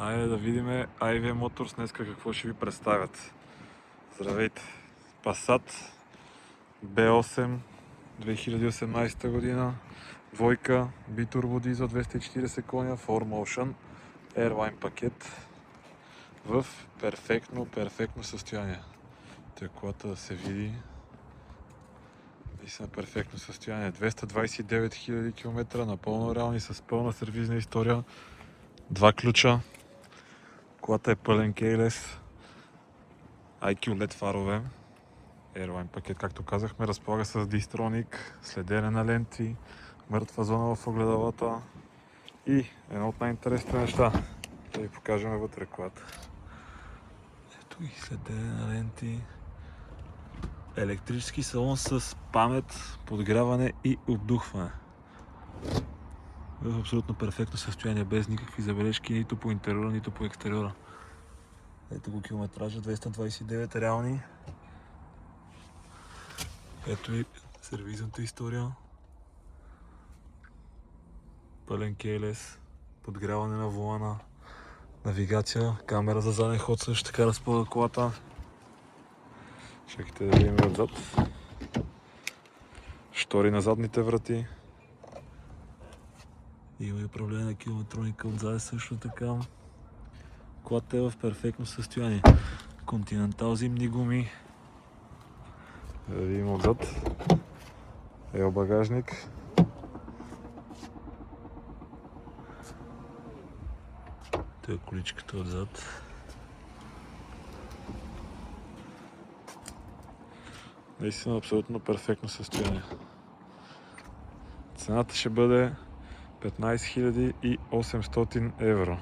Айде да видим AIV Motors днеска какво ще ви представят. Здравейте! Passat B8 2018 година, двойка, битурбо дизел 240 коня, 4Motion, Airline пакет в перфектно състояние. Колата да се види. Наистина перфектно състояние. 229 000 км, напълно реални, с пълна сервизна история. 2 ключа. Колата е пълен кейлес. IQ LED фарове. Airline пакет, както казахме, разполага с Distronic, следене на ленти, мъртва зона в огледалата и едно от най-интересните неща. Да ви покажем вътре колата. Ето и следене на ленти. Електрически салон с памет, подгряване и обдухване. В абсолютно перфектно състояние, без никакви забележки, нито по интериора, нито по екстериора. Ето го километража, 229 реални. Ето и сервизната история. Пълен кейлес, подгряване на волана, навигация, камера за заден ход също така разполага колата. Чакайте да видим отзад. Штори на задните врати. Има и управление на километроника отзад също така. Колата е в перфектно състояние. Continental зимни гуми. Да видим отзад. Ел багажник. Това е количката отзад. Наистина абсолютно перфектно състояние. Цената ще бъде 15 800 евро.